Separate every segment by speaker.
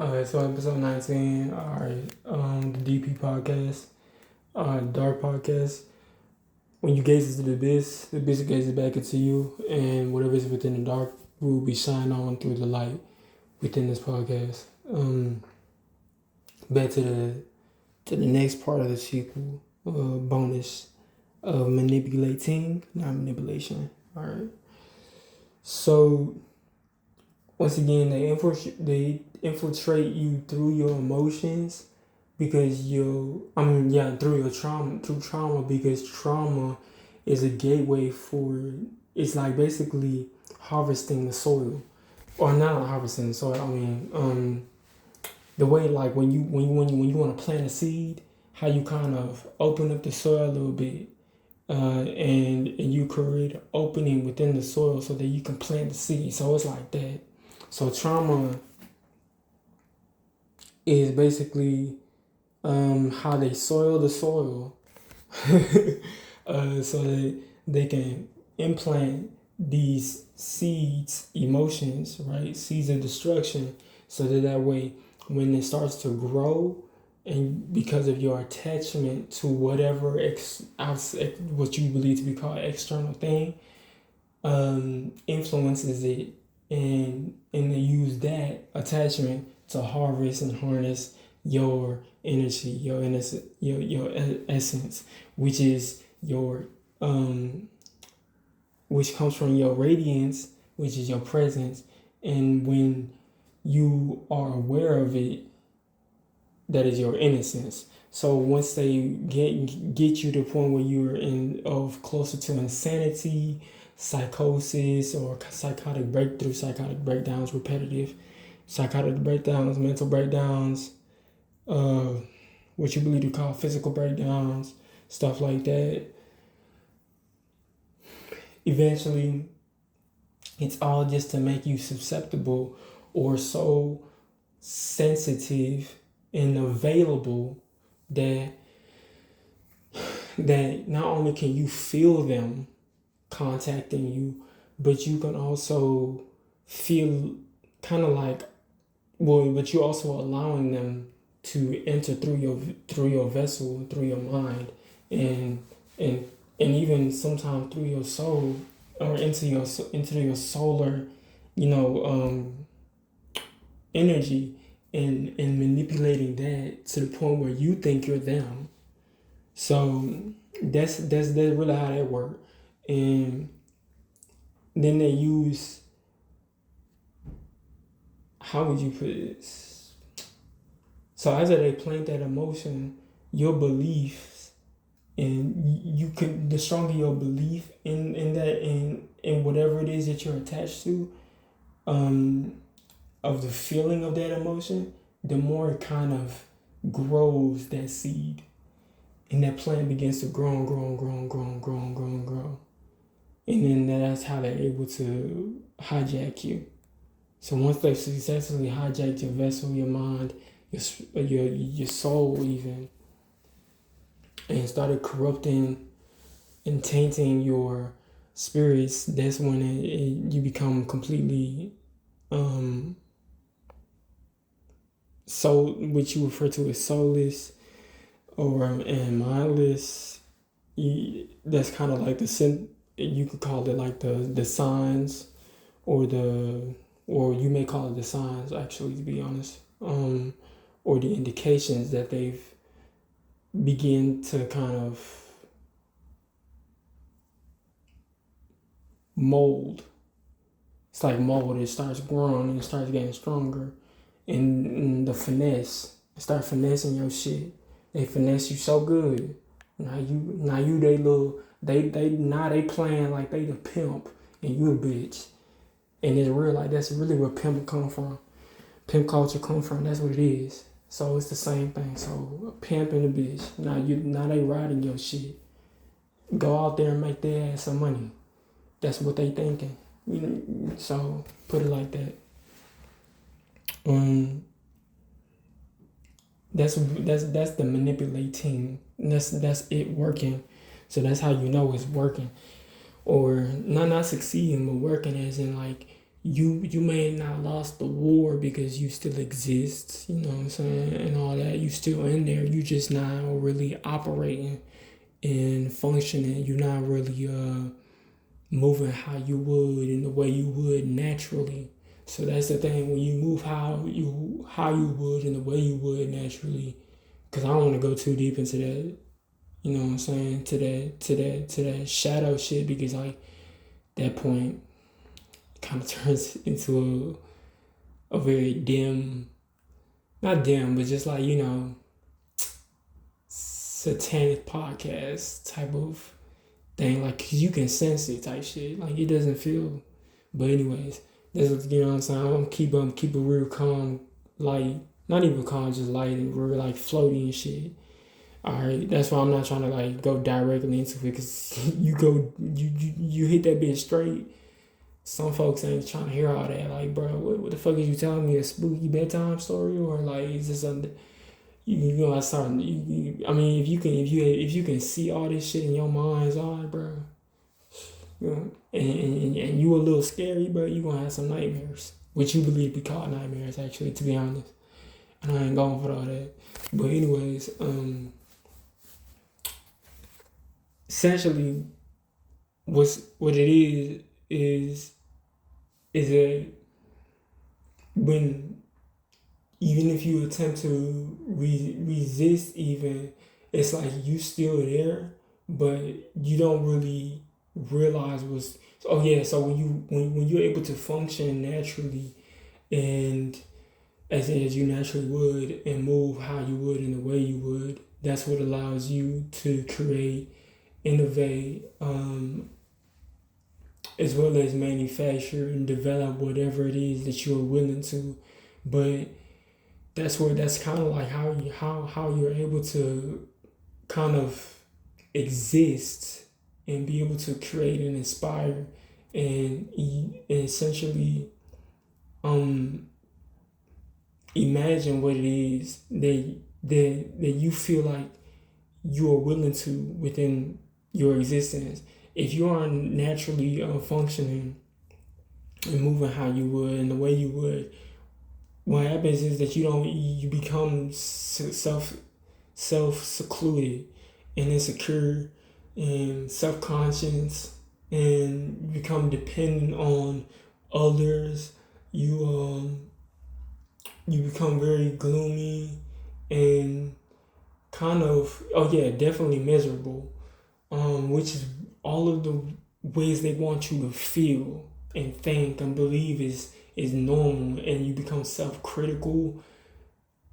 Speaker 1: So episode 19, all right, the DP podcast, dark podcast. When you gaze into the abyss gazes back into you, and whatever is within the dark will be shined on through the light within this podcast. Back to the next part of the sequel, bonus of manipulating, not manipulation. All right. So once again, they infiltrate you through your emotions because through trauma, because trauma is a gateway for, it's like basically harvesting the soil, or not harvesting the soil. The way, like when you want to plant a seed, how you kind of open up the soil a little bit, and you create an opening within the soil so that you can plant the seed. So it's like that. So trauma is basically how they soil the soil so that they can implant these seeds, emotions, right? Seeds of destruction, so that way when it starts to grow, and because of your attachment to whatever what you believe to be called external thing, influences it, and they use that attachment to harvest and harness your energy, your essence, which is your which comes from your radiance, which is your presence. And when you are aware of it, that is your innocence. So once they get you to the point where you're closer to insanity, psychosis, or psychotic breakdowns, repetitive psychotic breakdowns, mental breakdowns, what you believe to call physical breakdowns, stuff like that. Eventually, it's all just to make you susceptible or so sensitive and available that not only can you feel them contacting you, but you can also feel kind of like, but you're also allowing them to enter through your vessel, through your mind, and even sometimes through your soul, or into your solar, energy, and manipulating that to the point where you think you're them. So that's really how that works. And then they use, how would you put this? So after they plant that emotion, your beliefs, and the stronger your belief in that, in whatever it is that you're attached to, of the feeling of that emotion, the more it kind of grows that seed, and that plant begins to grow and grow and grow and grow and grow and grow and grow. And then that's how they're able to hijack you. So once they successfully hijacked your vessel, your mind, your soul even, and started corrupting and tainting your spirits, that's when you become completely which you refer to as soulless and mindless. That's kind of like you could call it like the signs, or you may call it the signs, actually, to be honest, or the indications that they've begin to kind of mold. It's like mold. It starts growing and it starts getting stronger. And the finesse, start finessing your shit. They finesse you so good. Now you they playing like they the pimp and you a bitch. And it's real, like that's really where pimp come from. Pimp culture come from. That's what it is. So it's the same thing. So a pimp and a bitch. Now they riding your shit. Go out there and make their ass some money. That's what they thinking. So put it like that. That's the manipulating. That's it working. So that's how you know it's working, or not succeeding, but working, as in like you may not lost the war because you still exist, you know what I'm saying, and all that. You still in there. You just not really operating and functioning. You're not really moving how you would in the way you would naturally. So that's the thing, when you move how you would in the way you would naturally. Because I don't want to go too deep into that. You know what I'm saying? To that shadow shit, because like that point kind of turns into a very dim, not dim, but just like, satanic podcast type of thing. Like, 'cause you can sense it type shit. Like, it doesn't feel. But anyways, that's, you know what I'm saying. I'm keep it real calm, light, not even calm, just light and real like floaty and shit. All right, that's why I'm not trying to like go directly into it, because you hit that bitch straight. Some folks ain't trying to hear all that. Like, bro, what the fuck is you telling me, a spooky bedtime story, or like is this something you know? I start. I mean, if you can see all this shit in your mind's eye, bro, you know, and you a little scary, bro, you gonna have some nightmares, which you believe be called nightmares, actually, to be honest. And I ain't going for all that. But anyways, essentially, what it is that when, even if you attempt to resist, even, it's like you still there, but you don't really realize what's. Oh yeah, so when you're able to function naturally, and as you naturally would, and move how you would in the way you would, that's what allows you to create, innovate, as well as manufacture and develop whatever it is that you're willing to. But that's kind of like how you're able to kind of exist and be able to create and inspire and essentially imagine what it is that you feel like you are willing to within your existence. If you are naturally functioning and moving how you would and the way you would, what happens is that you become self secluded and insecure and self-conscious, and you become dependent on others. You become very gloomy and kind of, oh yeah, definitely miserable, which is all of the ways they want you to feel and think and believe is normal, and you become self-critical,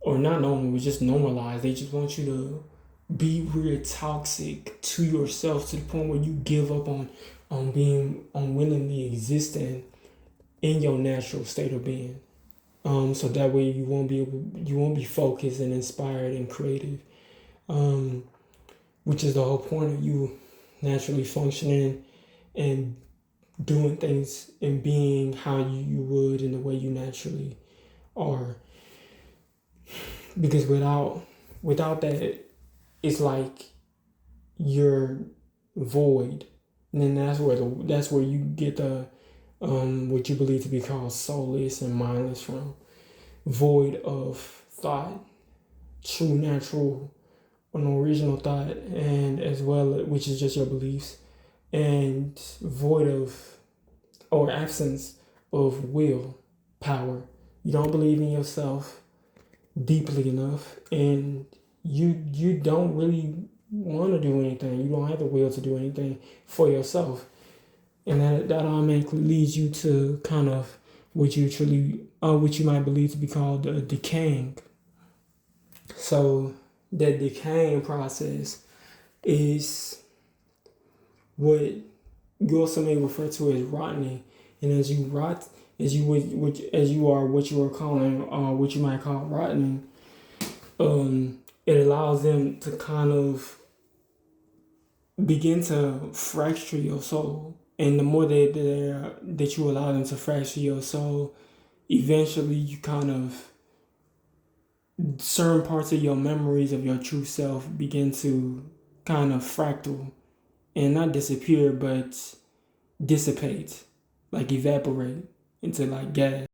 Speaker 1: or not normal, but just normalized. They just want you to be real toxic to yourself, to the point where you give up on being unwillingly existing in your natural state of being. So that way you won't be focused and inspired and creative, which is the whole point of you naturally functioning and doing things and being how you would in the way you naturally are. Because without that, it's like you're void, and then that's where you get the what you believe to be called soulless and mindless from. Void of thought, true natural an original thought, and as well, which is just your beliefs, and void of, or absence of will power. You don't believe in yourself deeply enough, and you don't really want to do anything. You don't have the will to do anything for yourself, and that automatically leads you to kind of what you might believe to be called decaying. So that decaying process is what you also may refer to as rotting. And as you rot, as you are what you are calling, what you might call rotting, it allows them to kind of begin to fracture your soul. And the more that you allow them to fracture your soul, eventually you kind of, certain parts of your memories of your true self begin to kind of fractal and not disappear, but dissipate, like evaporate. into like gas.